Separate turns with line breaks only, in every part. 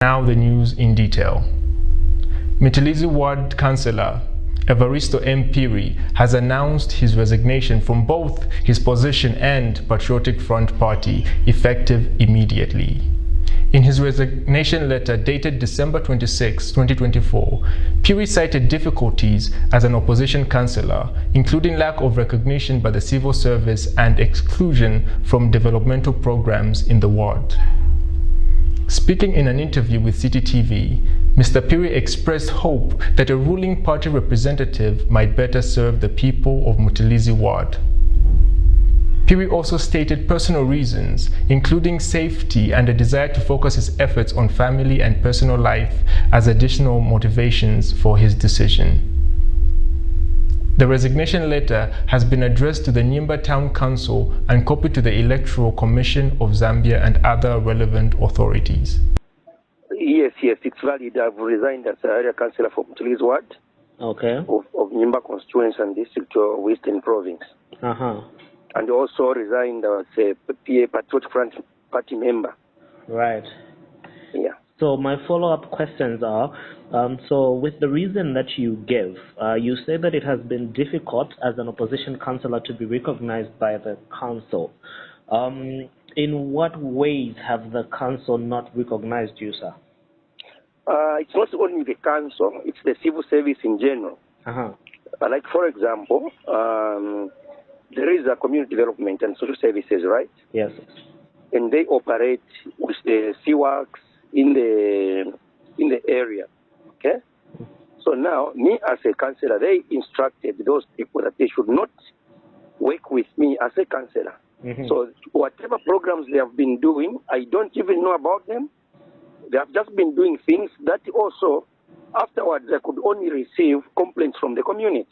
Now the news in detail. Mutilizi Ward Councillor Evaristo M. Piri has announced his resignation from both his position and Patriotic Front Party, effective immediately. In his resignation letter dated December 26, 2024, Piri cited difficulties as an opposition councillor, including lack of recognition by the civil service and exclusion from developmental programs in the ward. Speaking in an interview with City TV, Mr. Piri expressed hope that a ruling party representative might better serve the people of Mutilizi Ward. Piri also stated personal reasons, including safety and a desire to focus his efforts on family and personal life as additional motivations for his decision. The resignation letter has been addressed to the Nyimba Town Council and copied to the Electoral Commission of Zambia and other relevant authorities.
Yes, it's valid. I've resigned as area councillor for Mutilizi Ward.
Okay.
Of Nyimba constituency and district of Western Province. And also resigned as a Patriotic Front Party member.
Right.
Yeah.
So my follow-up questions are, so with the reason that you give, you say that it has been difficult as an opposition councillor to be recognized by the council. In what ways have the council not recognized you, sir?
It's not only the council, it's the civil service in general. Like, for example, there is a community development and social services, right?
Yes.
And they operate with the C-Works in the area, okay? So now, me as a councillor, they instructed those people that they should not work with me as a councillor. So whatever programs they have been doing, I don't even know about them. They have just been doing things that also, afterwards, I could only receive complaints from the community.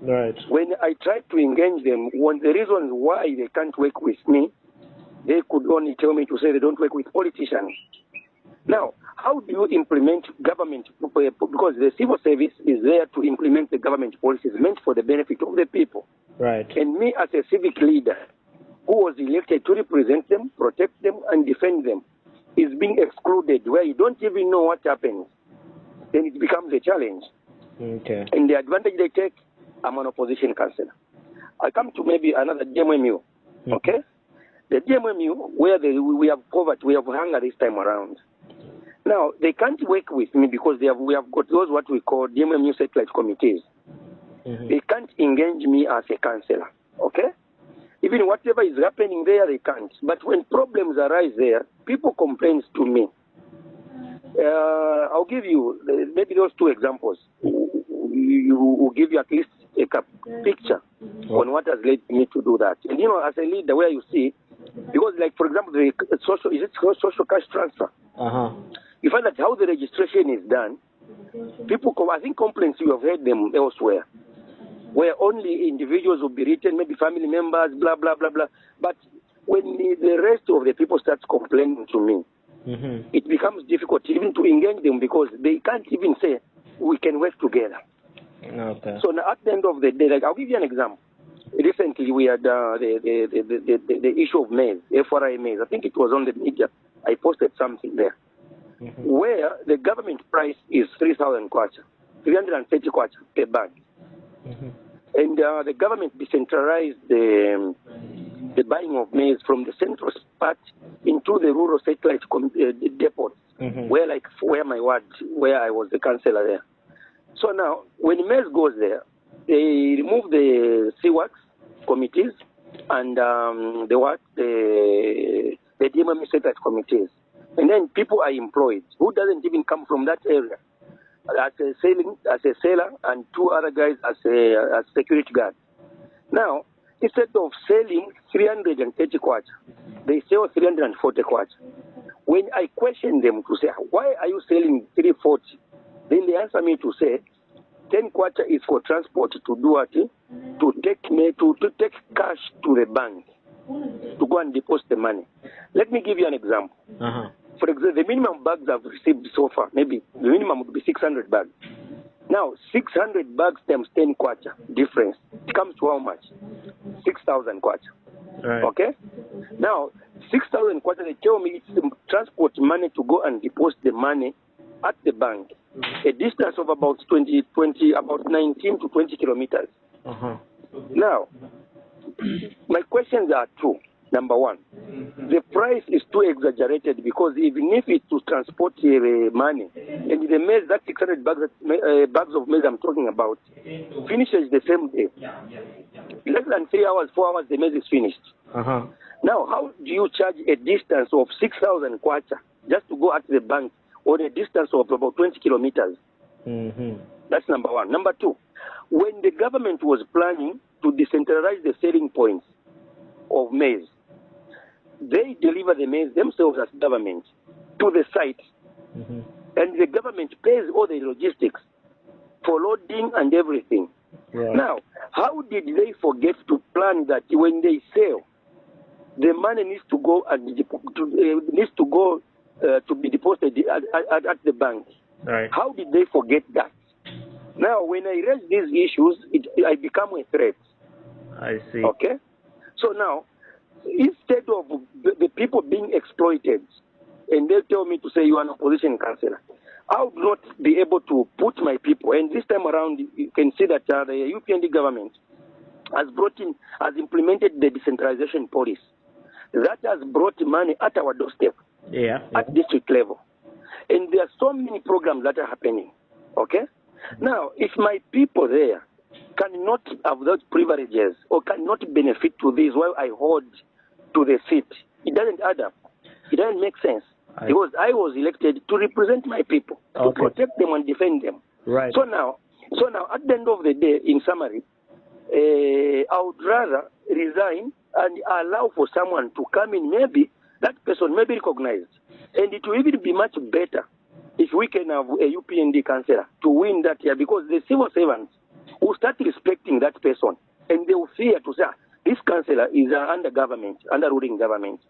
Right.
When I tried to engage them, one the reasons why they can't work with me, they could only tell me to say they don't work with politicians. Now, how do you implement government? Because the civil service is there to implement the government policies meant for the benefit of the people.
Right.
And me as a civic leader who was elected to represent them, protect them, and defend them is being excluded where you don't even know what happens. Then it becomes a challenge.
Okay.
And the advantage they take, I'm an opposition councillor. I come to maybe another DMMU, okay? The DMMU, where we have poverty, we have hunger this time around. Now, they can't work with me because we have got those what we call DMMU satellite committees. They can't engage me as a councillor, okay? Even whatever is happening there, they can't. But when problems arise there, people complain to me. I'll give you maybe those two examples. Will give you at least a picture on what has led me to do that. And you know, as a leader, where you see, because like for example, the social cash transfer. You find that how the registration is done, people I think complaints you have heard them elsewhere, where only individuals will be written, maybe family members, blah blah blah blah. But when the rest of the people starts complaining to me, it becomes difficult even to engage them because they can't even say we can work together.
Okay.
So now at the end of the day, like I'll give you an example. Recently we had the issue of maize, FRI maize. I think it was on the media. I posted something there, where the government price is 3,000 kwacha, 330 kwacha per bag. And the government decentralized the buying of maize from the central part into the rural satellite depots, where my ward, where I was the councillor there. So now, when maize goes there, they remove the C-Works committees and the DMM satellite committees. And then people are employed who doesn't even come from that area. As a seller, and two other guys as security guards. Now, instead of selling 330 kwacha, they sell 340 kwacha. When I question them to say, why are you selling 340? Then they answer me to say, 10 kwacha is for transport to do what? To take cash to the bank, to go and deposit the money. Let me give you an example. For example, the minimum bags I've received so far, maybe the minimum would be 600 bags. Now, 600 bags times 10 kwacha difference. It comes to how much? 6,000 kwacha.
Right.
Okay? Now, 6,000 kwacha, they tell me it's the transport money to go and deposit the money at the bank, a distance of about 19 to 20 kilometers. Now, my questions are two. Number one, the price is too exaggerated because even if it's to transport money, and the maize, that 600 bags of maize I'm talking about, finishes the same day. Less than 3 hours, 4 hours, the maize is finished. Now, how do you charge a distance of 6,000 kwacha just to go at the bank on a distance of about 20 kilometers? That's number one. Number two, when the government was planning to decentralize the selling points of maize, they deliver the maize themselves as government to the site, and the government pays all the logistics for loading and everything. Now, how did they forget to plan that when they sell, the money needs to go to be deposited at the bank? How did they forget that? Now, when I raise these issues, I become a threat.
I see.
Okay? So now, instead of the people being exploited, and they tell me to say you are an opposition councillor, I would not be able to put my people. And this time around, you can see that the UPND government has implemented the decentralization policy. That has brought money at our doorstep, at district level. And there are so many programs that are happening. Okay? Now, if my people there cannot have those privileges or cannot benefit to this while I hold to the seat, it doesn't add up. It doesn't make sense. Because I was elected to represent my people, to protect them and defend them. So now, at the end of the day, in summary, I would rather resign and allow for someone to come in. Maybe that person may be recognized. And it will even be much better if we can have a UPND councillor to win that year, because the civil servants will start respecting that person, and they will fear to say, this councillor is under ruling government.